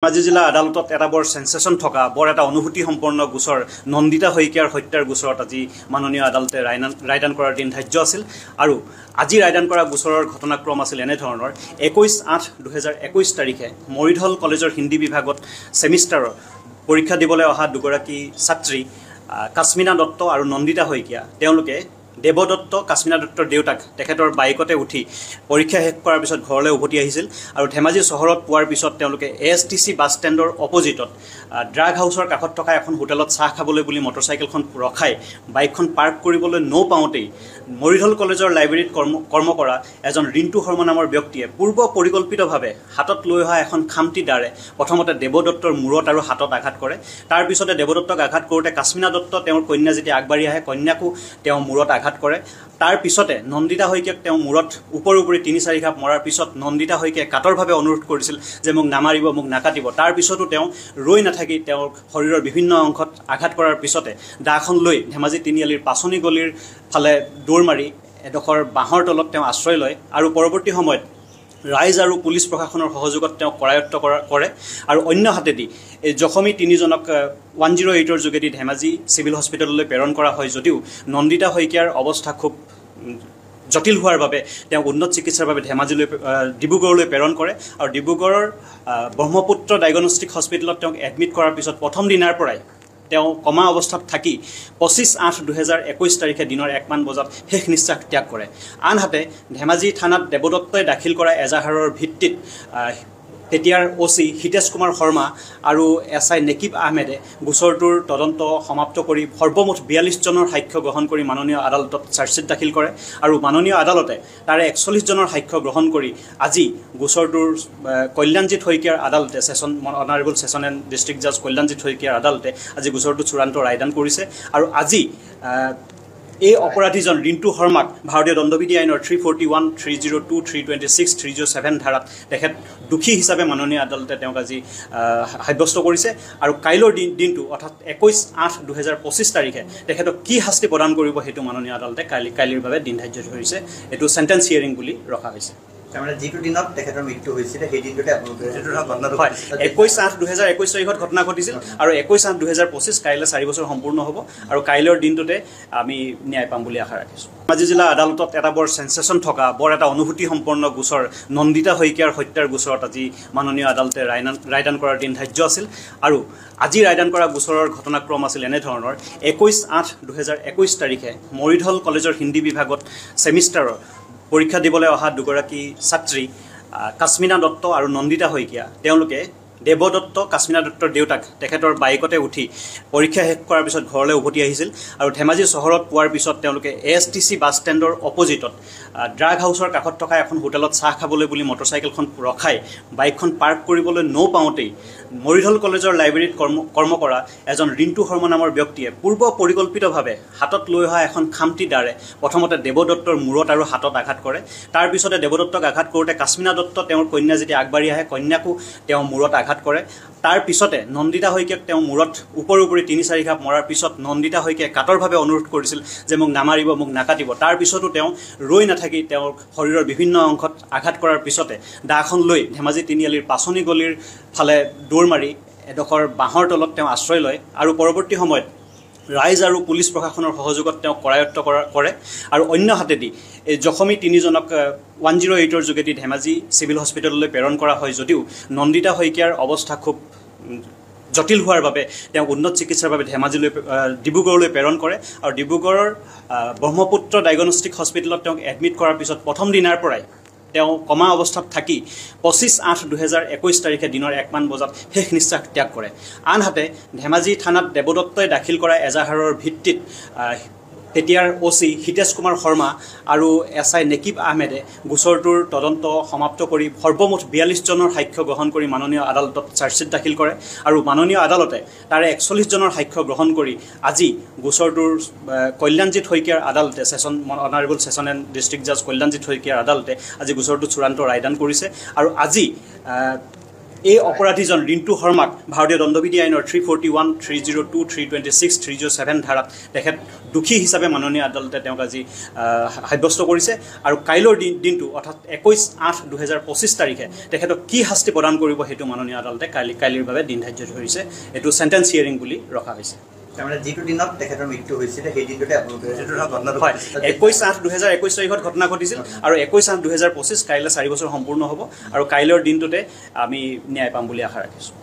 ধেমাজি জিলা আদালতত এটা বৰ সেন্সেশন থকা বৰ এটা অনুভূতি সম্পন্ন গোচৰ নন্দিতা শইকীয়াৰ হত্যাৰ গোচৰত আজি মাননীয় আদালতে ৰায়দান কৰাৰ দিন ধাৰ্য আছিল আৰু আজি ৰায়দান কৰা গোচৰৰ ঘটনাক্ৰম আছিল এনে ধৰণৰ 21/8/2021 তাৰিখে মৰিধল কলেজৰ হিন্দী বিভাগত সেমিষ্টাৰৰ পৰীক্ষা দিবলৈ অহা দুগৰাকী ছাত্ৰী কাশ্মিনা দত্ত আৰু নন্দিতা শইকীয়া তেওঁলোকে দেৱদত্ত কাশ্মিনা দত্তৰ দেউতাক তেখেতৰ বাইকতে উঠি পৰীক্ষা শেষ কৰাৰ পিছত ঘৰলৈ উভতি আহিছিল আৰু ধেমাজি চহৰত পোৱাৰ পিছত তেওঁলোকে ASTC বাছ ষ্টেণ্ডৰ অপজিটত ড্ৰাগ হাউচৰ কাষত থকা এখন হোটেলত চাহ খাবলৈ বুলি মটৰচাইকেলখন ৰখাই বাইকখন পাৰ্ক কৰিবলৈ নপাওঁতেই মৰিধল কলেজৰ লাইব্ৰেৰীত কৰ্ম কৰা এজন ৰিণ্টু শৰ্মা নামৰ ব্যক্তিয়ে পূৰ্ব পৰিকল্পিতভাৱে হাতত লৈ অহা এখন খামটি দাৰে প্ৰথমতে দেৱদত্তৰ মূৰত আৰু হাতত আঘাত কৰে তাৰ পিছতে দেৱদত্তক আঘাত কৰোঁতে কাশ্মিনা দত্ত তেওঁৰ কন্যা যেতিয়া আগবাঢ়ি আহে কন্যাকো তেওঁ মূৰত আঘাত কৰে তাৰ পিছতে নন্দিতা শইকীয়াক তেওঁ মূৰত ওপৰি ৩-৪ ঘাপ মৰাৰ পিছত নন্দিতা শইকীয়াই কাটৰভাৱে অনুৰোধ কৰিছিল যে মোক নামাৰিব মোক নাকাটিব তাৰ পিছতো তেওঁ ৰৈ নাথাকি তেওঁৰ শৰীৰৰ বিভিন্ন অংশত আঘাত কৰাৰ পিছতে দাখন লৈ ধেমাজি তিনিআলিৰ পাছনি গলিৰ ফালে দৌৰ মাৰি এডোখৰ বাঁহৰ তলত তেওঁ আশ্ৰয় লয় আৰু পৰৱৰ্তী সময়ত ৰাইজ আৰু পুলিচ প্ৰশাসনৰ সহযোগত তেওঁ কৰায়ত্ব কৰে আৰু অন্য হাতেদি এই জখমী তিনিজনক 108ৰ যোগেদি ধেমাজি চিভিল হস্পিটেললৈ প্ৰেৰণ কৰা হয় যদিও নন্দিতা শইকীয়াৰ অৱস্থা খুব জটিল হোৱাৰ বাবে তেওঁ উন্নত চিকিৎসাৰ বাবে ধেমাজিলৈ ডিব্ৰুগড়লৈ প্ৰেৰণ কৰে আৰু ডিব্ৰুগড়ৰ ব্ৰহ্মপুত্ৰ ডায়াগনষ্টিক হস্পিটেলত তেওঁক এডমিট কৰাৰ পিছত প্ৰথম দিনাৰ পৰাই তেওঁ কমা অৱস্থাত থাকি 25/8/2021 তাৰিখে দিনৰ 1 মান বজাত শেষ নিশ্বাস ত্যাগ কৰে আনহাতে ধেমাজি থানাত দেৱদত্তই দাখিল কৰা এজাহাৰৰ ভিত্তিত তেতিয়াৰ OC হিতেশ কুমাৰ শৰ্মা আৰু SI নেকিব আহমেদে গোচৰটোৰ তদন্ত সমাপ্ত কৰি সৰ্বমুঠ 42 জনৰ সাক্ষ্য গ্ৰহণ কৰি মাননীয় আদালতত চাৰ্জশ্বিট দাখিল কৰে আৰু মাননীয় আদালতে তাৰে 41 জনৰ সাক্ষ্য গ্ৰহণ কৰি আজি গোচৰটোৰ কল্যাণজিৎ শইকীয়াৰ আদালতে অনাৰেবল সেশন এণ্ড ডিষ্ট্ৰিক্ট জাজ কল্যাণজিৎ শইকীয়াৰ আদালতে আজি গোচৰটো চূড়ান্ত ৰায়দান কৰিছে আৰু আজি এই অপৰাধীজন ৰিণ্টু শৰ্মাক ভাৰতীয় দণ্ডবিধি আইনৰ 341, 302, 326, 307 ধাৰাত তেখেত দোষী হিচাপে মাননীয় আদালতে তেওঁক আজি সাব্যস্ত কৰিছে আৰু কাইলৰ দিনটো অৰ্থাৎ 21/8/2025 তাৰিখে তেখেতক কি শাস্তি প্ৰদান কৰিব সেইটো মাননীয় আদালতে কাইলৈৰ বাবে দিন ধাৰ্য কৰিছে এইটো সেন্টেন্স হিয়াৰিং বুলি ৰখা হৈছে মানে যেটো দিনত তেখেতৰ মৃত্যু হৈছিল সেই দিনটোতে আপোনালোকে যেটো ঘটনাটো 21/8/2021 তাৰিখত ঘটনা ঘটিছিল আৰু 21/8/2025 কাইলৈ 4 বছৰ সম্পূৰ্ণ হ'ব আৰু কাইলৰ দিনটোতে আমি ন্যায় পাম বুলি আশা ৰাখিছোঁ ধেমাজি জিলা আদালতত এটা বৰ সেন্সেশন থকা বৰ এটা অনুভূতি সম্পন্ন গোচৰ নন্দিতা শইকীয়াৰ হত্যাৰ গোচৰত আজি মাননীয় আদালতে ৰায়দান কৰাৰ দিন ধাৰ্য আছিল আৰু আজি ৰায়দান কৰা গোচৰৰ ঘটনাক্ৰম আছিল এনে ধৰণৰ 21/8/2021 তাৰিখে মৰিধল কলেজৰ হিন্দী বিভাগত সেমিষ্টাৰৰ পৰীক্ষা দিবলৈ অহা দুগৰাকী ছাত্ৰী কাশ্মিনা দত্ত আৰু নন্দিতা শইকীয়া তেওঁলোকে দেৱদত্ত কাশ্মিনা দত্তৰ দেউতাক তেখেতৰ বাইকতে উঠি পৰীক্ষা শেষ কৰাৰ পিছত ঘৰলৈ উভতি আহিছিল আৰু ধেমাজি চহৰত পোৱাৰ পিছত তেওঁলোকে ASTC বাছ ষ্টেণ্ডৰ অপজিটত ড্ৰাগ হাউচৰ কাষত থকা এখন হোটেলত চাহ খাবলৈ বুলি মটৰচাইকেলখন ৰখাই বাইকখন পাৰ্ক কৰিবলৈ নপাওঁতেই মৰিধল কলেজৰ লাইব্ৰেৰীত কৰ্ম কৰা এজন ৰিণ্টু শৰ্মা নামৰ ব্যক্তিয়ে পূৰ্ব পৰিকল্পিতভাৱে হাতত লৈ অহা এখন খামটি দাৰে প্ৰথমতে দেৱদত্তৰ মূৰত আৰু হাতত আঘাত কৰে তাৰ পিছতে দেৱদত্তক আঘাত কৰোঁতে কাশ্মিনা দত্ত তেওঁৰ কন্যা যেতিয়া আগবাঢ়ি আহে কন্যাকো তেওঁ মূৰত আঘাত কৰে তাৰ পিছতে নন্দিতা শইকীয়াক তেওঁ মূৰত ওপৰি ৩-৪ ঘাপ মৰাৰ পিছত নন্দিতা শইকীয়াই কাটৰভাৱে অনুৰোধ কৰিছিল যে মোক নামাৰিব মোক নাকাটিব তাৰ পিছতো তেওঁ ৰৈ নাথাকি তেওঁৰ শৰীৰৰ বিভিন্ন অংশত আঘাত কৰাৰ পিছতে দাখন লৈ ধেমাজি তিনিআলিৰ পাছনি গলিৰ ফালে দৌৰ মাৰি এডোখৰ বাঁহৰ তলত তেওঁ আশ্ৰয় লয় আৰু পৰৱৰ্তী সময়ত ৰাইজ আৰু পুলিচ প্ৰশাসনৰ সহযোগত তেওঁ কৰায়ত্ব কৰে আৰু অন্য হাতেদি এই জখমী তিনিজনক 108ৰ যোগেদি ধেমাজি চিভিল হস্পিটেললৈ প্ৰেৰণ কৰা হয় যদিও নন্দিতা শইকীয়াৰ অৱস্থা খুব জটিল হোৱাৰ বাবে তেওঁ উন্নত চিকিৎসাৰ বাবে ডিব্ৰুগড়লৈ প্ৰেৰণ কৰে আৰু ডিব্ৰুগড়ৰ ব্ৰহ্মপুত্ৰ ডায়াগনষ্টিক হস্পিটেলত তেওঁক এডমিট কৰাৰ পিছত প্ৰথম দিনাৰ পৰাই তেওঁ কমা অৱস্থাত থাকি 25/8/2021 তাৰিখে দিনৰ 1 মান বজাত শেষ নিশ্বাস ত্যাগ কৰে আনহাতে ধেমাজি থানাত দেৱদত্তই দাখিল কৰা এজাহাৰৰ ভিত্তিত তেতিয়াৰ OC হিতেশ কুমাৰ শৰ্মা আৰু SI নেকিব আহমেদে গোচৰটোৰ তদন্ত সমাপ্ত কৰি সৰ্বমুঠ 42 জনৰ সাক্ষ্য গ্ৰহণ কৰি মাননীয় আদালতত চাৰ্জশ্বিট দাখিল কৰে আৰু মাননীয় আদালতে তাৰে 41 জনৰ সাক্ষ্য গ্ৰহণ কৰি আজি গোচৰটোৰ কল্যাণজিৎ শইকীয়াৰ আদালতে অনাৰেবল সেশন এণ্ড ডিষ্ট্ৰিক্ট জাজ কল্যাণজিৎ শইকীয়াৰ আদালতে আজি গোচৰটো চূড়ান্ত ৰায়দান কৰিছে আৰু আজি এই অপৰাধীজন ৰিণ্টু শৰ্মাক ভাৰতীয় দণ্ডবিধি আইনৰ 341, 302, 326, 307 ধাৰাত তেখেত দোষী হিচাপে মাননীয় আদালতে তেওঁক আজি সাব্যস্ত কৰিছে আৰু কাইলৈৰ দিনটো অৰ্থাৎ 21/8/2025 তাৰিখে তেখেতক কি শাস্তি প্ৰদান কৰিব সেইটো মাননীয় আদালতে কাইলৈৰ বাবে দিন ধাৰ্য কৰিছে। এইটো চেণ্টেন্স হিয়াৰিং বুলি ৰখা হৈছে। তাৰমানে যিটো দিনত তেখেতৰ মৃত্যু হৈছিলে সেই দিনটোতে আপোনালোকে হয় 21/8/2021 তাৰিখত ঘটনা ঘটিছিল আৰু 21/8/2025 কাইলৈ 4 বছৰ সম্পূৰ্ণ হ'ব আৰু কাইলৈৰ দিনটোতে আমি ন্যায় পাম বুলি আশা ৰাখিছোঁ।